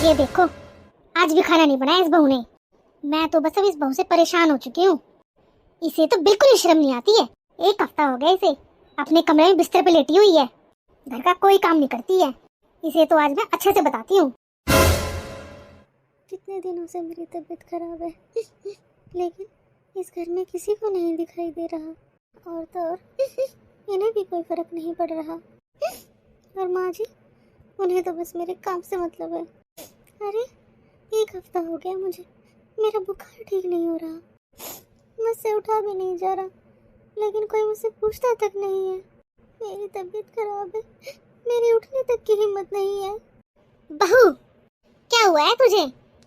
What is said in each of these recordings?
ये देखो, आज भी खाना नहीं बनाया इस बहू ने। मैं तो बस अब इस बहू से परेशान हो चुकी हूँ। इसे तो बिल्कुल ही शर्म नहीं आती है। एक हफ्ता हो गया इसे अपने कमरे में बिस्तर पे लेटी हुई है, घर का कोई काम नहीं करती है। इसे तो आज मैं अच्छे से बताती हूँ। कितने दिनों से मेरी तबीयत खराब है लेकिन इस घर में किसी को नहीं दिखाई दे रहा, और तो और इन्हें भी कोई फर्क नहीं पड़ रहा। और माँ जी, उन्हें तो बस मेरे काम से मतलब है। अरे एक हफ्ता हो गया मुझे, मेरा बुखार ठीक नहीं हो रहा, मुझसे उठा भी नहीं जा रहा, लेकिन कोई मुझसे पूछता तक नहीं है। मेरी तबीयत खराब है, मेरी उठने तक की हिम्मत नहीं है। बहू, क्या हुआ है तुझे?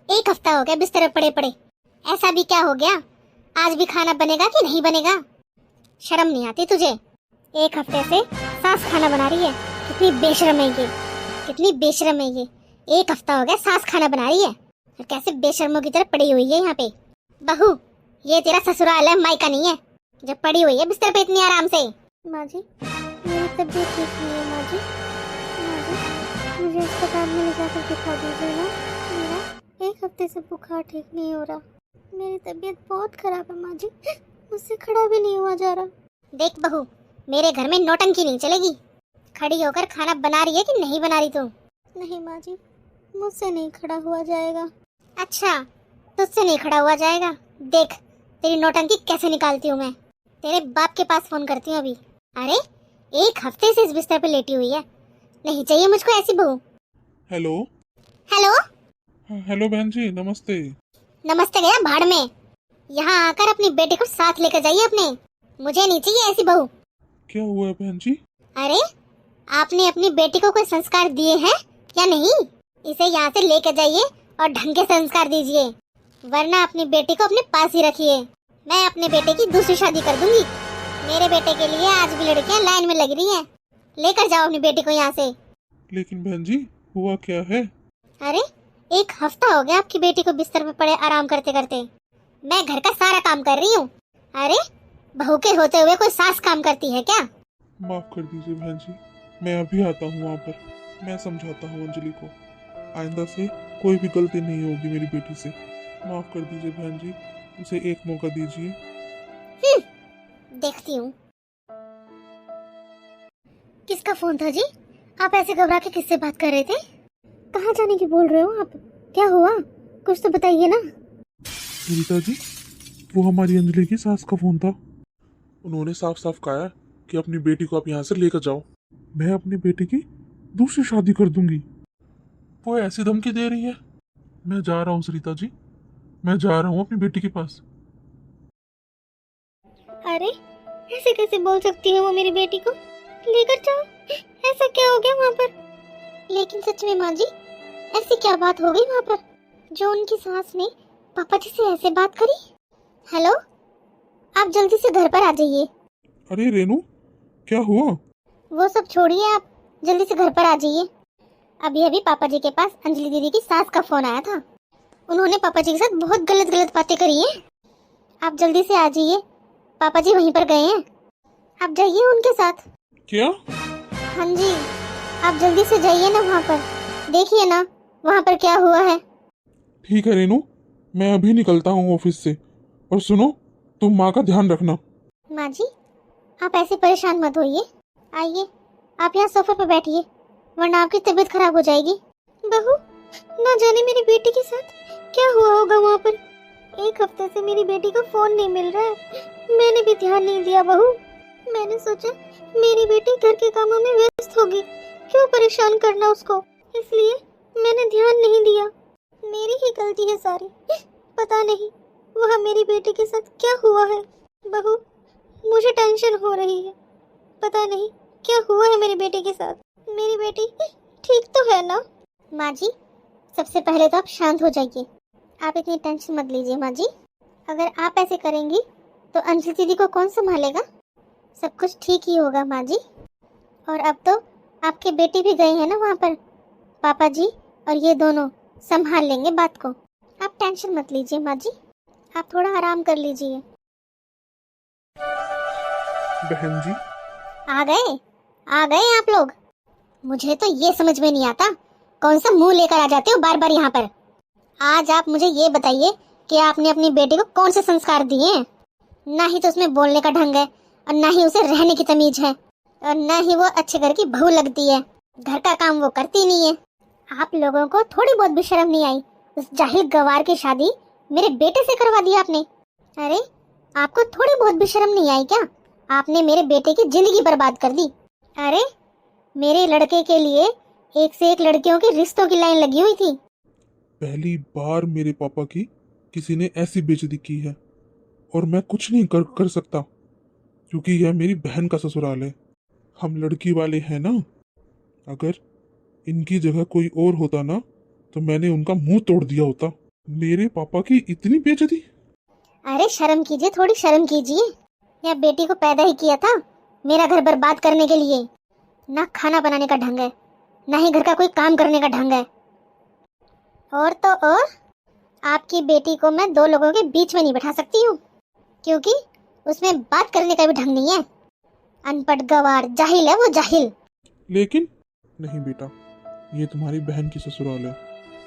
एक हफ्ता हो गया बिस्तर पर पड़े पड़े। ऐसा भी क्या हो गया? आज भी खाना बनेगा कि नहीं बनेगा? शर्म नहीं आती तुझे? एक हफ्ते से सास खाना बना रही है। कितनी बेशर्म है ये, कितनी बेशर्म है ये। एक हफ्ता हो गया सास खाना बना रही है और कैसे बेशर्मों की तरह पड़ी हुई है यहाँ पे। बहू, ये तेरा ससुराल है, मायका नहीं है जो पड़ी हुई है बिस्तर पे इतनी आराम से। माँ जी, मेरी तबीयत ठीक नहीं है। माँ जी, मुझे अस्पताल में ले जाकर दिखा दीजिए ना। मेरा एक हफ्ते से बुखार ठीक नहीं हो रहा, मेरी तबीयत बहुत खराब है। माँ जी, मुझसे खड़ा भी नहीं हुआ जा रहा। देख बहू, मेरे घर में नौटंकी नहीं चलेगी। खड़ी होकर खाना बना रही है कि नहीं बना रही तू? नहीं माँ जी, मुझसे नहीं खड़ा हुआ जाएगा। अच्छा, तुझसे नहीं खड़ा हुआ जाएगा। देख तेरी नौटंकी कैसे निकालती हूँ मैं। तेरे बाप के पास फोन करती हूँ अभी। अरे एक हफ्ते से इस बिस्तर पे लेटी हुई है, नहीं चाहिए मुझको ऐसी बहू। हेलो। हेलो। हेलो बहन जी, नमस्ते। नमस्ते गया भाड़ में। यहाँ आकर अपनी बेटी को साथ लेकर जाइए अपने। मुझे नहीं चाहिए ऐसी बहू। क्या हुआ है बहन जी? अरे आपने अपनी बेटी को कोई संस्कार दिए हैं या नहीं? इसे यहाँ से लेकर जाइए और ढंग के संस्कार दीजिए, वरना अपनी बेटी को अपने पास ही रखिए। मैं अपने बेटे की दूसरी शादी कर दूंगी। मेरे बेटे के लिए आज भी लड़कियाँ लाइन में लग रही हैं। लेकर जाओ अपनी बेटी को यहाँ से। लेकिन बहन जी, हुआ क्या है? अरे एक हफ्ता हो गया आपकी बेटी को बिस्तर पे पड़े आराम करते करते। मैं घर का सारा काम कर रही हूँ। अरे बहू के होते हुए कोई सास काम करती है क्या? माफ कर दीजिए बहन जी, मैं अभी आता हूँ वहाँ पर। मैं समझाता हूँ अंजलि को। आइंदा से कोई भी गलती नहीं होगी मेरी बेटी से। माफ कर दीजिए बहन जी, उसे एक मौका दीजिए। देखती हूँ। किसका फोन था जी? आप ऐसे घबरा के किससे बात कर रहे थे? कहाँ जाने की बोल रहे हो आप? क्या हुआ, कुछ तो बताइए ना। रीता जी, वो हमारी अंजलि की सास का फोन था। उन्होंने साफ साफ कहा कि अपनी बेटी को आप यहाँ से लेकर जाओ। मैं अपनी बेटी की दूसरी शादी कर दूंगी। वो ऐसी धमकी दे रही है। मैं जा रहा हूँ रीता जी, मैं जा रहा हूँ अपनी बेटी के पास। अरे ऐसे कैसे बोल सकती है वो मेरी बेटी को? लेकर जाओ, ऐसा क्या हो गया वहाँ पर? लेकिन सच में माँ जी, ऐसी क्या बात हो गई वहाँ पर जो उनकी सास ने पापा जी से ऐसे बात करी? हेलो, आप जल्दी से घर पर आ जाइए। अरे रेनू, क्या हुआ? वो सब छोड़िए, आप जल्दी से घर पर आ जाइए। अभी अभी पापा जी के पास अंजलि दीदी की सास का फोन आया था। उन्होंने पापा जी के साथ बहुत गलत गलत बातें करी हैं। आप जल्दी से आ जाइए, पापा जी वहीं पर गए हैं। आप जाइए उनके साथ। क्या? हाँ जी, आप जल्दी से जाइए ना वहाँ पर, देखिए ना वहाँ पर क्या हुआ है। ठीक है रेनू, मैं अभी निकलता हूँ ऑफिस से। और सुनो, तुम माँ का ध्यान रखना। माँ जी, आप ऐसे परेशान मत होइए। आइए, आप यहाँ सोफे पर बैठिए, वरना आपकी तबीयत खराब हो जाएगी। बहू, ना जाने मेरी बेटी के साथ क्या हुआ होगा वहाँ पर। एक हफ्ते से मेरी बेटी को फोन नहीं मिल रहा है, मैंने भी ध्यान नहीं दिया बहू। मैंने सोचा मेरी बेटी घर के कामों में व्यस्त होगी, क्यों परेशान करना उसको, इसलिए मैंने ध्यान नहीं दिया। मेरी ही गलती है सारी। पता नहीं वहाँ मेरी बेटी के साथ क्या हुआ है। बहू, मुझे टेंशन हो रही है, पता नहीं क्या हुआ है मेरी बेटी के साथ। मेरी बेटी ठीक तो है ना? माँ जी, सबसे पहले तो आप शांत हो जाइए। आप इतनी टेंशन मत लीजिए माँ जी। अगर आप ऐसे करेंगी तो अंजलि दीदी को कौन संभालेगा? सब कुछ ठीक ही होगा माँ जी। और अब तो आपके बेटे भी गए हैं ना वहाँ पर, पापा जी और ये दोनों संभाल लेंगे बात को। आप टेंशन मत लीजिए माँ जी, आप थोड़ा आराम कर लीजिए। बहन जी, आ गए आप लोग। मुझे तो ये समझ में नहीं आता कौन सा मुंह लेकर आ जाते हो बार बार यहाँ पर? आज आप मुझे ये बताइए कि आपने अपनी बेटी को कौन से संस्कार दिए हैं? ना ही तो उसमें बोलने का ढंग है, और ना ही उसे रहने की तमीज है, और ना ही वो अच्छे घर की बहू लगती है। घर का काम वो करती नहीं है। आप लोगों को थोड़ी बहुत भी शर्म नहीं आई? उस जाहिल गवार की शादी मेरे बेटे से करवा दी आपने। अरे आपको थोड़ी बहुत भी शर्म नहीं आई क्या? आपने मेरे बेटे की जिंदगी बर्बाद कर दी। अरे मेरे लड़के के लिए एक से एक लड़कियों के रिश्तों की लाइन लगी हुई थी। पहली बार मेरे पापा की किसी ने ऐसी बेइज्जती की है, और मैं कुछ नहीं कर सकता, क्योंकि यह मेरी बहन का ससुराल है। हम लड़की वाले हैं ना। अगर इनकी जगह कोई और होता ना, तो मैंने उनका मुंह तोड़ दिया होता। मेरे पापा की इतनी बेइज्जती। अरे शर्म कीजिए, थोड़ी शर्म कीजिए। या बेटी को पैदा ही किया था मेरा घर बर्बाद करने के लिए? ना खाना बनाने का ढंग है, ना ही घर का कोई काम करने का ढंग है। और तो और आपकी बेटी को मैं दो लोगों के बीच में नहीं बैठा सकती हूँ, क्योंकि उसमें बात करने का भी ढंग नहीं है। अनपढ़ गवार जाहिल है वो, जाहिल। लेकिन नहीं बेटा, ये तुम्हारी बहन की ससुराल है।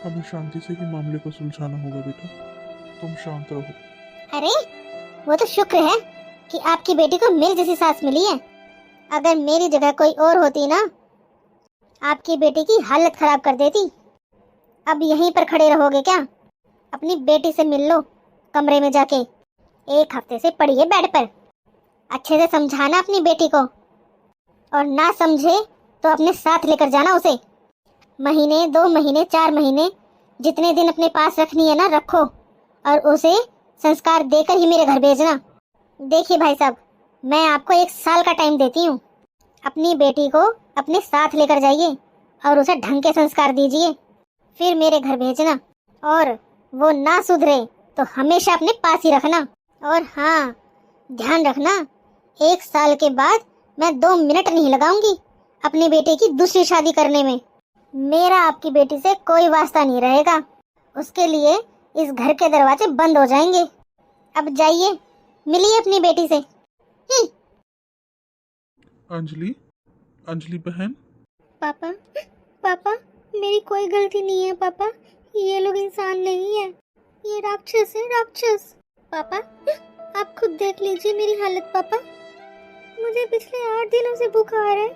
हमें शांति से ही मामले को सुलझाना होगा बेटा। तुम शांत रहो। अरे वो तो शुक्र है कि आपकी बेटी को मेरी जैसी सास मिली है। अगर मेरी जगह कोई और होती ना, आपकी बेटी की हालत खराब कर देती। अब यहीं पर खड़े रहोगे क्या? अपनी बेटी से मिल लो कमरे में जाके। एक हफ्ते से पड़ी है बेड पर। अच्छे से समझाना अपनी बेटी को, और ना समझे तो अपने साथ लेकर जाना उसे। महीने, 2 महीने, 4 महीने, जितने दिन अपने पास रखनी है ना रखो, और उसे संस्कार देकर ही मेरे घर भेजना। देखिए भाई साहब, मैं आपको 1 साल का टाइम देती हूँ। अपनी बेटी को अपने साथ लेकर जाइए और उसे ढंग के संस्कार दीजिए, फिर मेरे घर भेजना। और वो ना सुधरे तो हमेशा अपने पास ही रखना। और हाँ, ध्यान रखना, 1 साल के बाद मैं 2 मिनट नहीं लगाऊंगी अपनी बेटे की दूसरी शादी करने में। मेरा आपकी बेटी से कोई वास्ता नहीं रहेगा। उसके लिए इस घर के दरवाजे बंद हो जाएंगे। अब जाइए, मिलिए अपनी बेटी से। अंजलि, अंजलि बहन। पापा, पापा, मेरी कोई गलती नहीं है पापा। ये लोग इंसान नहीं है, ये राक्षस है, राक्षस। पापा, आप खुद देख लीजिए मेरी हालत पापा। मुझे पिछले 8 दिनों से बुखार है,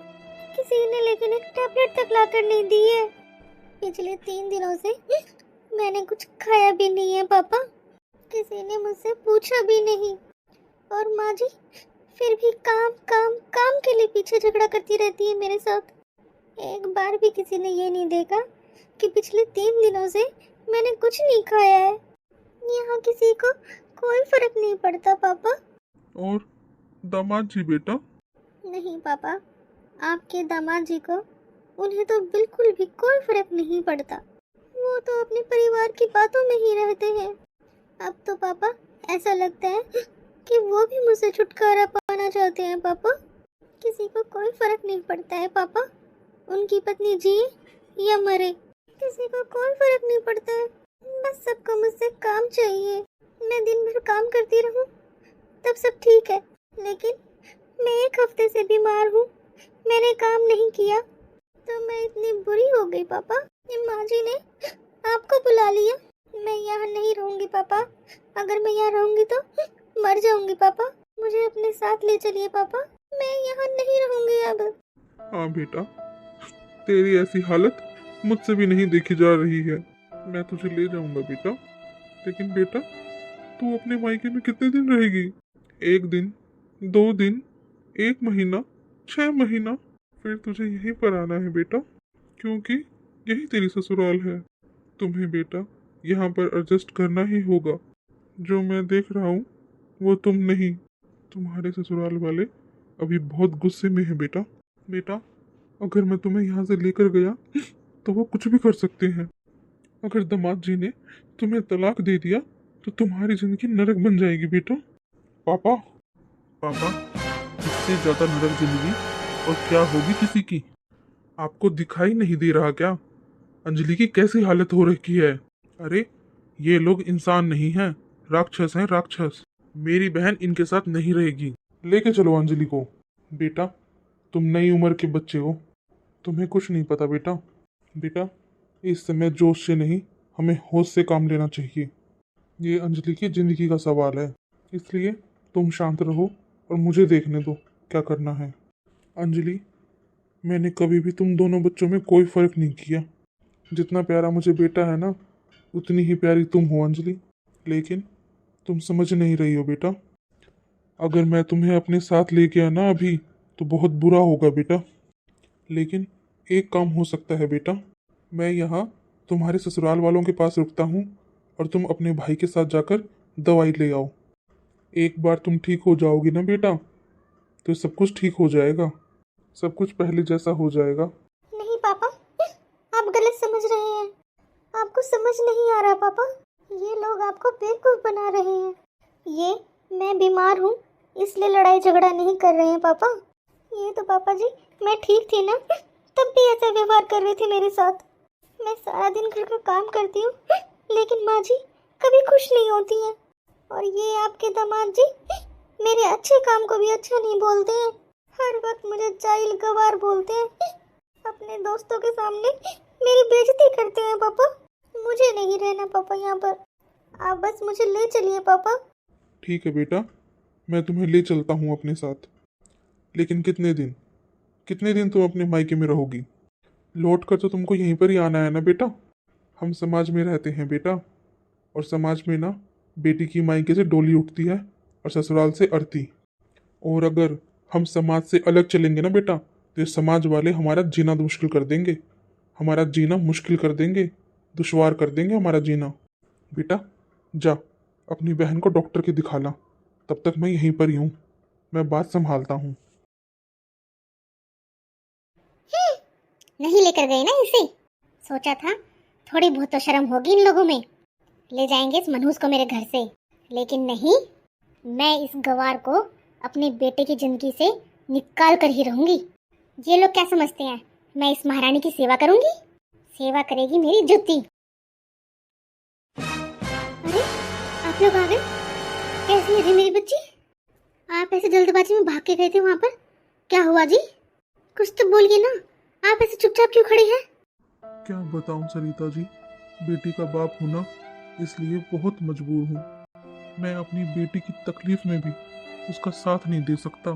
किसी ने लेकिन एक टैबलेट तक लाकर नहीं दी है। पिछले 3 दिनों से मैंने कुछ खाया भी नहीं है पापा, किसी ने मुझसे पूछा भी नहीं। और माँ जी फिर भी काम काम काम के लिए पीछे झगड़ा करती रहती है मेरे साथ। एक बार भी किसी ने ये नहीं देखा कि पिछले 3 दिनों से मैंने कुछ नहीं खाया है। यहाँ किसी को कोई फर्क नहीं पड़ता पापा। और दामाद जी बेटा? नहीं पापा, आपके दामाद जी को, उन्हें तो बिल्कुल भी कोई फर्क नहीं पड़ता। वो तो अपने परिवार की बातों में ही रहते हैं। अब तो पापा ऐसा लगता है कि वो भी मुझसे छुटकारा पाना चाहते हैं पापा। किसी को कोई फर्क नहीं पड़ता है पापा, उनकी पत्नी जिए या मरे, किसी को कोई फर्क नहीं पड़ता है। बस सबको मुझसे काम चाहिए। मैं दिन भर काम करती रहूं तब सब ठीक है, लेकिन मैं 1 हफ्ते से बीमार हूँ, मैंने काम नहीं किया तो मैं इतनी बुरी हो गई पापा। माँ जी ने आपको बुला लिया। मैं यहाँ नहीं रहूँगी पापा, अगर मैं यहाँ रहूँगी तो मर जाऊँगी पापा। मुझे अपने साथ ले चलिए पापा, मैं यहाँ नहीं रहूँगी अब। हाँ बेटा, तेरी ऐसी हालत मुझसे भी नहीं देखी जा रही है। मैं तुझे ले जाऊंगा बेटा। लेकिन बेटा, तू अपने मायके में कितने दिन रहेगी? 1 दिन, 2 दिन, 1 महीना, 6 महीना? फिर तुझे यहीं पर आना है बेटा, क्योंकि यही तेरी ससुराल है। तुम्हें बेटा यहाँ पर एडजस्ट करना ही होगा। जो मैं देख रहा हूँ वो तुम नहीं, तुम्हारे ससुराल वाले अभी बहुत गुस्से में है बेटा। बेटा, अगर मैं तुम्हें यहाँ से लेकर गया तो वो कुछ भी कर सकते हैं। अगर दामाद जी ने तुम्हें तलाक दे दिया तो तुम्हारी जिंदगी नरक बन जाएगी बेटा। पापा, पापा, इससे ज्यादा नरक जिंदगी और क्या होगी किसी की? आपको दिखाई नहीं दे रहा क्या अंजलि की कैसी हालत हो रखी है? अरे ये लोग इंसान नहीं हैं, राक्षस हैं, राक्षस। मेरी बहन इनके साथ नहीं रहेगी। लेके चलो अंजलि को। बेटा, तुम नई उम्र के बच्चे हो, तुम्हें कुछ नहीं पता बेटा। बेटा, इस समय जोश से नहीं, हमें होश से काम लेना चाहिए। ये अंजलि की ज़िंदगी का सवाल है, इसलिए तुम शांत रहो और मुझे देखने दो क्या करना है। अंजलि, मैंने कभी भी तुम दोनों बच्चों में कोई फ़र्क नहीं किया। जितना प्यारा मुझे बेटा है ना, उतनी ही प्यारी तुम हो अंजलि। लेकिन तुम समझ नहीं रही हो बेटा। अगर मैं तुम्हें अपने साथ लेके आना अभी तो बहुत बुरा होगा बेटा। लेकिन एक काम हो सकता है बेटा। मैं यहाँ तुम्हारे ससुराल वालों के पास रुकता हूँ और तुम अपने भाई के साथ जाकर दवाई ले आओ। एक बार तुम ठीक हो जाओगी ना बेटा, तो सब कुछ ठीक हो जाएगा। सब कुछ पहले जैसा हो जाएगा। नहीं पापा, आप गलत समझ रहे हैं। आपको समझ नहीं आ रहा पापा, ये लोग आपको बेवकूफ बना रहे हैं। ये मैं बीमार हूँ इसलिए लड़ाई झगड़ा नहीं कर रहे हैं पापा। ये तो पापा जी, मैं ठीक थी ना, तब भी ऐसा व्यवहार कर रहे थे मेरे साथ। मैं सारा दिन घर का काम करती हूँ, लेकिन माँ जी कभी खुश नहीं होती हैं। और ये आपके दामाद जी मेरे अच्छे काम को भी अच्छा नहीं बोलते हैं। हर वक्त मुझे जाहिल गवार बोलते हैं। अपने दोस्तों के सामने मेरी बेइज्जती करते हैं पापा। मुझे नहीं रहना पापा यहाँ पर, आप बस मुझे ले चलिए पापा। ठीक है बेटा, मैं तुम्हें ले चलता हूँ अपने साथ। लेकिन कितने दिन तुम अपने मायके में रहोगी? लौट कर तो तुमको यहीं पर ही आना है ना बेटा। हम समाज में रहते हैं बेटा, और समाज में ना बेटी की मायके से डोली उठती है और ससुराल से अर्थी। और अगर हम समाज से अलग चलेंगे ना बेटा, तो ये समाज वाले हमारा जीना मुश्किल कर देंगे। हमारा जीना मुश्किल कर देंगे, दुश्वार कर देंगे हमारा जीना। बेटा जा, अपनी बहन को डॉक्टर के दिखा ला। तब तक मैं यहीं पर ही हूँ, मैं बात संभालता हूँ। नहीं लेकर गए ना इसे। सोचा था थोड़ी बहुत तो शर्म होगी इन लोगों में, ले जाएंगे इस मनहूस को मेरे घर से। लेकिन नहीं, मैं इस गवार को अपने बेटे की जिंदगी से निकाल कर ही रहूंगी। ये लोग क्या समझते हैं, मैं इस महारानी की सेवा करूंगी? सेवा करेगी मेरी जुत्ती। अरे आप लोग आ गए, कैसी है जी मेरी बच्ची? आप ऐसे जल्दबाजी में भाग के गए थे वहां पर, क्या हुआ जी? कुछ तो बोलिए ना, आप ऐसे चुपचाप क्यों खड़ी हैं? क्या बताऊं सरिता जी, बेटी का बाप हूं ना, इसलिए बहुत मजबूर हूँ। मैं अपनी बेटी की तकलीफ में भी उसका साथ नहीं दे सकता।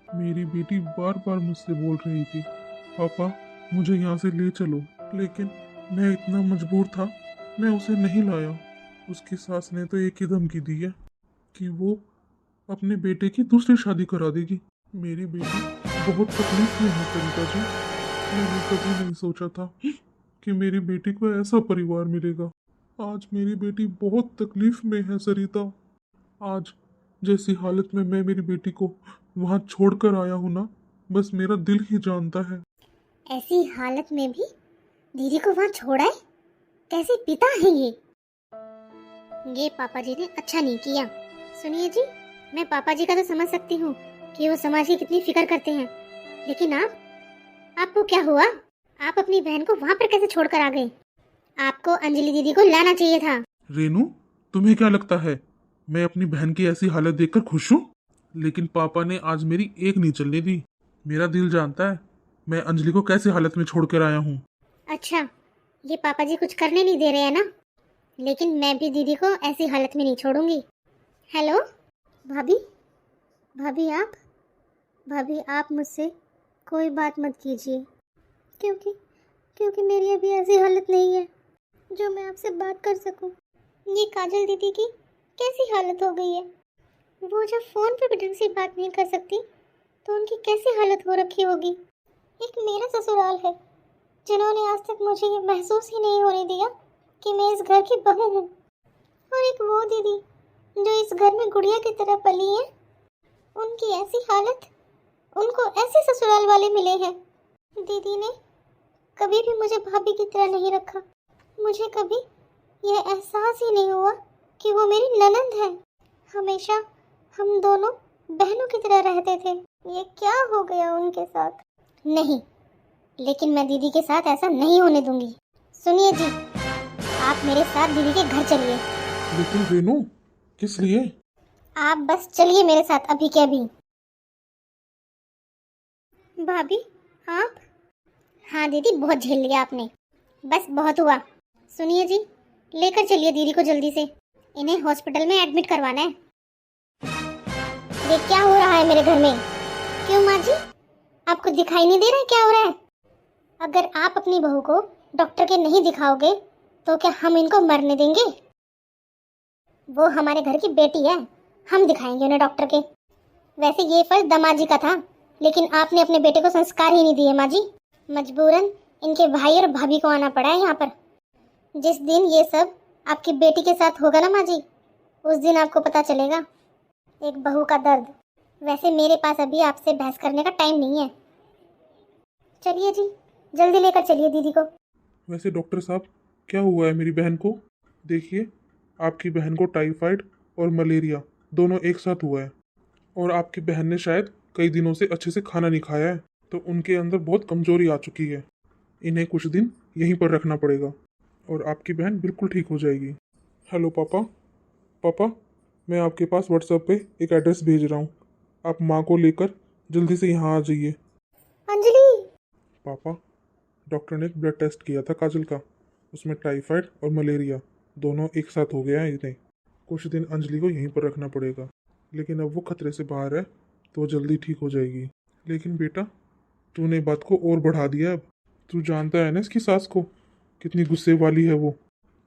मेरी बेटी बार बार मुझसे बोल रही थी, पापा मुझे यहाँ से ले चलो, लेकिन मैं इतना मजबूर था, मैं उसे नहीं लाया। उसकी सास ने तो एक ही धमकी दी है कि वो अपने बेटे की दूसरी शादी करा देगी। मेरी बेटी बहुत तकलीफ में है सरिता जी। मैंने कभी नहीं सोचा था कि मेरी बेटी को ऐसा परिवार मिलेगा। आज मेरी बेटी बहुत तकलीफ में है सरिता। आज जैसी हालत में मैं मेरी बेटी को वहाँ छोड़कर आया हूँ ना, बस मेरा दिल ही जानता है। ऐसी हालत में भी दीदी को वहाँ छोड़ा है? कैसे पिता है ये पापा जी ने अच्छा नहीं किया। सुनिए जी, मैं पापा जी का तो समझ सकती हूँ कि वो समाज की कितनी फिक्र करते हैं, लेकिन आपको क्या हुआ? आप अपनी बहन को वहाँ पर कैसे छोड़कर आ गए? आपको अंजलि दीदी को लाना चाहिए था। रेनू, तुम्हें क्या लगता है मैं अपनी बहन की ऐसी हालत देखकर खुश हूँ? लेकिन पापा ने आज मेरी एक नहीं चलने दी। मेरा दिल जानता है मैं अंजलि को कैसे हालत में छोड़कर आया हूँ। अच्छा, ये पापा जी कुछ करने नहीं दे रहे हैं ना, लेकिन मैं भी दीदी को ऐसी हालत में नहीं छोड़ूंगी। हेलो भाभी, भाभी आप मुझसे कोई बात मत कीजिए, क्योंकि मेरी अभी ऐसी हालत नहीं है जो मैं आपसे बात कर सकूं। ये काजल दीदी की कैसी हालत हो गई है, वो जब फ़ोन पे भी ढंग से बात नहीं कर सकती तो उनकी कैसी हालत हो रखी होगी। एक मेरा ससुराल है जिन्होंने आज तक मुझे ये महसूस ही नहीं होने दिया कि मैं इस घर की बहू हूँ, और एक वो दीदी जो इस घर में गुड़िया की तरह पली है, उनकी ऐसी हालत, उनको ऐसे ससुराल वाले मिले हैं। दीदी ने कभी भी मुझे भाभी की तरह नहीं रखा। मुझे कभी यह एहसास ही नहीं हुआ कि वो मेरी ननंद है। हमेशा हम दोनों बहनों की तरह रहते थे। ये क्या हो गया उनके साथ? नहीं, लेकिन मैं दीदी के साथ ऐसा नहीं होने दूंगी। सुनिए जी, आप मेरे साथ दीदी के घर चलिए। लेकिन रेनू, किस लिए? आप बस चलिए मेरे साथ अभी के अभी। भाभी आप? हाँ दीदी, बहुत झेल लिया आपने। बस बहुत हुआ। सुनिए जी, लेकर चलिए दीदी को जल्दी से, इन्हें हॉस्पिटल में एडमिट करवाना है। ये क्या हो रहा है मेरे घर में? क्यों माँ जी, आपको दिखाई नहीं दे रहा है क्या हो रहा है? अगर आप अपनी बहू को डॉक्टर के नहीं दिखाओगे तो क्या हम इनको मरने देंगे? वो हमारे घर की बेटी है, हम दिखाएंगे उन्हें डॉक्टर के। वैसे ये फर्ज दामाद जी का था, लेकिन आपने अपने बेटे को संस्कार ही नहीं दिए माँ जी। मजबूरन इनके भाई और भाभी को आना पड़ा है यहाँ पर। जिस दिन ये सब आपकी बेटी के साथ होगा ना माँ जी, उस दिन आपको पता चलेगा एक बहू का दर्द। वैसे मेरे पास अभी आपसे बहस करने का टाइम नहीं है। चलिए जी, जल्दी लेकर चलिए दीदी को। वैसे डॉक्टर साहब, क्या हुआ है मेरी बहन को? देखिए, आपकी बहन को टाइफाइड और मलेरिया दोनों एक साथ हुआ है, और आपकी बहन ने शायद कई दिनों से अच्छे से खाना नहीं खाया है, तो उनके अंदर बहुत कमजोरी आ चुकी है। इन्हें कुछ दिन यहीं पर रखना पड़ेगा और आपकी बहन बिल्कुल ठीक हो जाएगी। हेलो पापा। पापा, मैं आपके पास व्हाट्सएप पे एक एड्रेस भेज रहा हूँ, आप माँ को लेकर जल्दी से यहाँ आ जाइए। अंजलि। पापा, डॉक्टर ने एक ब्लड टेस्ट किया था काजल का, उसमें टाइफाइड और मलेरिया दोनों एक साथ हो गया है। इन्हें कुछ दिन अंजलि को यहीं पर रखना पड़ेगा, लेकिन अब वो खतरे से बाहर है तो वो जल्दी ठीक हो जाएगी। लेकिन बेटा, तूने बात को और बढ़ा दिया। अब तू जानता है ना इसकी सास को कितनी गुस्से वाली है वो।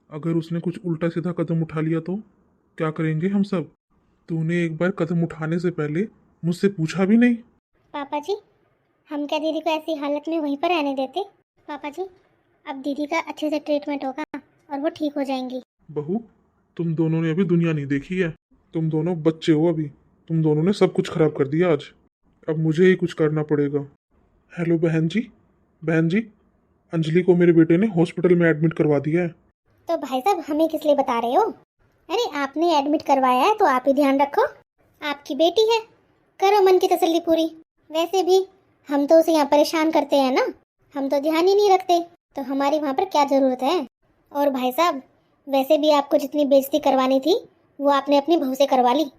अगर उसने कुछ उल्टा सीधा कदम उठा लिया तो क्या करेंगे हम सब? तूने एक बार कदम उठाने से पहले मुझसे पूछा भी नहीं। पापा जी, हम क्या दीदी को ऐसी हालत में वहीं पर रहने देते? पापा जी, अब दीदी का अच्छे से ट्रीटमेंट होगा और वो ठीक हो जाएंगी। बहू, तुम दोनों ने अभी दुनिया नहीं देखी है, तुम दोनों बच्चे हो अभी। तुम दोनों ने सब कुछ खराब कर दिया आज, अब मुझे ही कुछ करना पड़ेगा। हेलो बहन जी। बहन जी, अंजलि को मेरे बेटे ने हॉस्पिटल में एडमिट करवा दिया है। तो भाई साहब, हमें किस लिए बता रहे हो? अरे आपने एडमिट करवाया है तो आप ही ध्यान रखो, आपकी बेटी है, करो मन की तसल्ली पूरी। वैसे भी हम तो उसे यहाँ परेशान करते हैं ना, हम तो ध्यान ही नहीं रखते, तो हमारी वहाँ पर क्या ज़रूरत है? और भाई साहब, वैसे भी आपको जितनी बेइज्जती करवानी थी वो आपने अपनी बहू से करवा ली।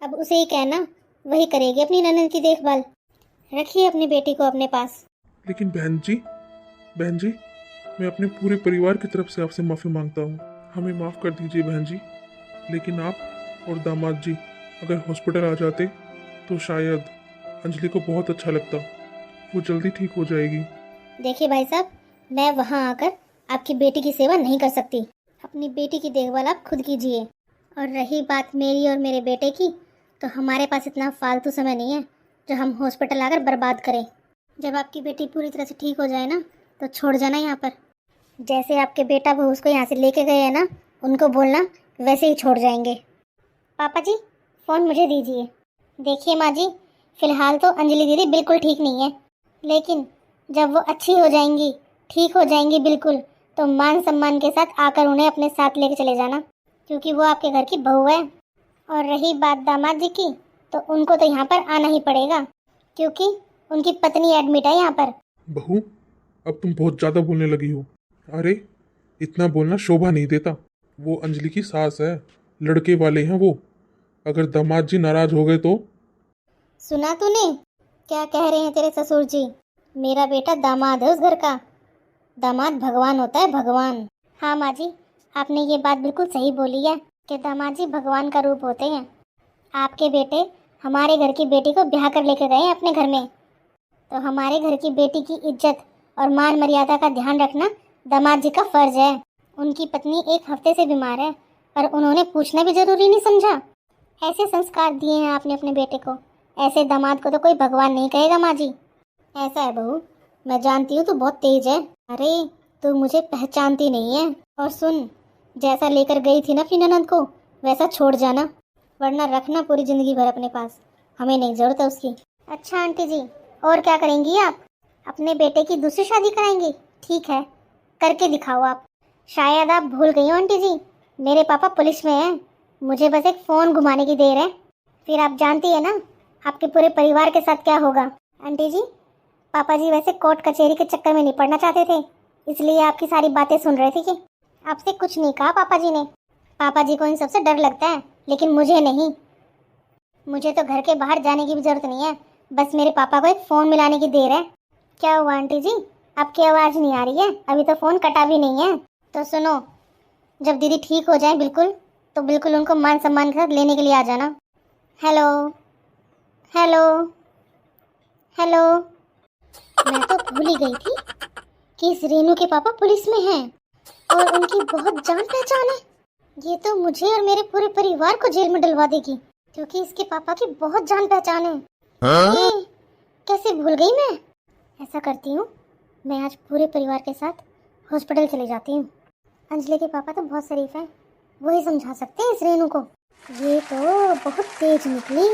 अब उसे ही कहना, वही करेगी अपनी ननद की देखभाल। रखिए अपनी बेटी को अपने पास। लेकिन बहन जी, मैं अपने पूरे परिवार की तरफ से आपसे माफ़ी मांगता हूँ, हमें माफ़ कर दीजिए बहन जी। लेकिन आप और दामाद जी अगर हॉस्पिटल आ जाते तो शायद अंजलि को बहुत अच्छा लगता, वो जल्दी ठीक हो जाएगी। देखिए भाई साहब, मैं वहाँ आकर आपकी बेटी की सेवा नहीं कर सकती, अपनी बेटी की देखभाल आप खुद कीजिए। और रही बात मेरी और मेरे बेटे की, तो हमारे पास इतना फालतू समय नहीं है जो हम हॉस्पिटल आकर बर्बाद करें। जब आपकी बेटी पूरी तरह से ठीक हो जाए ना, तो छोड़ जाना यहाँ पर। जैसे आपके बेटा बहू उसको यहाँ से लेके गए हैं ना, उनको बोलना वैसे ही छोड़ जाएंगे। पापा जी, फ़ोन मुझे दीजिए। देखिए माँ जी, फ़िलहाल तो अंजलि दीदी बिल्कुल ठीक नहीं है, लेकिन जब वो अच्छी हो जाएंगी, ठीक हो जाएंगी बिल्कुल, तो मान सम्मान के साथ आकर उन्हें अपने साथ लेके चले जाना, क्योंकि वो आपके घर की बहू है। और रही बात दामाद जी की, तो उनको तो यहाँ पर आना ही पड़ेगा, क्योंकि उनकी पत्नी एडमिट है यहाँ पर। बहू, अब तुम बहुत ज़्यादा बोलने लगी हो। अरे, इतना बोलना शोभा नहीं देता। वो अंजलि की सास है, लड़के वाले हैं वो। अगर दामाद जी नाराज हो गए तो? सुना तूने क्या कह रहे हैं तेरे ससुर जी? मेरा बेटा दामाद है उस घर का, दामाद भगवान होता है, भगवान। हाँ माँ जी, आपने ये बात बिल्कुल सही बोली है कि दामाद जी भगवान का रूप होते हैं। आपके बेटे हमारे घर की बेटी को ब्याह कर लेकर गए अपने घर में, तो हमारे घर की बेटी की इज्जत और मान मर्यादा का ध्यान रखना दामाद जी का फर्ज है। उनकी पत्नी 1 हफ्ते से बीमार है, पर उन्होंने पूछना भी जरूरी नहीं समझा। ऐसे संस्कार दिए हैं आपने अपने बेटे को, ऐसे दामाद को तो कोई भगवान नहीं कहेगा माँ जी। ऐसा है बहू, मैं जानती हूँ तू बहुत तेज है। अरे, तू मुझे पहचानती नहीं है। और सुन, जैसा लेकर गई थी ना अपनी ननद को, वैसा छोड़ जाना, वरना रखना पूरी ज़िंदगी भर अपने पास, हमें नहीं ज़रूरत है उसकी। अच्छा आंटी जी, और क्या करेंगी आप? अपने बेटे की दूसरी शादी कराएंगी? ठीक है, करके दिखाओ आप। शायद आप भूल गई हो आंटी जी, मेरे पापा पुलिस में हैं, मुझे बस एक फ़ोन घुमाने की देर है, फिर आप जानती है ना आपके पूरे परिवार के साथ क्या होगा। आंटी जी, पापा जी वैसे कोर्ट कचहरी के चक्कर में नहीं पड़ना चाहते थे, इसलिए आपकी सारी बातें सुन रहे थे। कि आपसे कुछ नहीं कहा पापा जी ने। पापा जी को इन सबसे डर लगता है, लेकिन मुझे नहीं। मुझे तो घर के बाहर जाने की भी ज़रूरत नहीं है, बस मेरे पापा को एक फ़ोन मिलाने की देर है। क्या हुआ आंटी जी, आपकी आवाज नहीं आ रही है, अभी तो फोन कटा भी नहीं है। तो सुनो, जब दीदी ठीक हो जाए बिल्कुल, तो बिल्कुल उनको मान सम्मान कर लेने के लिए आ जाना। Hello hello hello. मैं तो भूल ही गई थी कि इस रेनू के पापा पुलिस में हैं और उनकी बहुत जान पहचान है। ये तो मुझे और मेरे पूरे परिवार को जेल में डलवा देगी, क्योंकि इसके पापा की बहुत जान पहचान है। ये कैसे भूल गई मैं। ऐसा करती हूँ, मैं आज पूरे परिवार के साथ हॉस्पिटल चले जाती हूँ। अंजलि के पापा तो बहुत शरीफ हैं, वही समझा सकते हैं इस रेनू को। ये तो बहुत तेज निकली।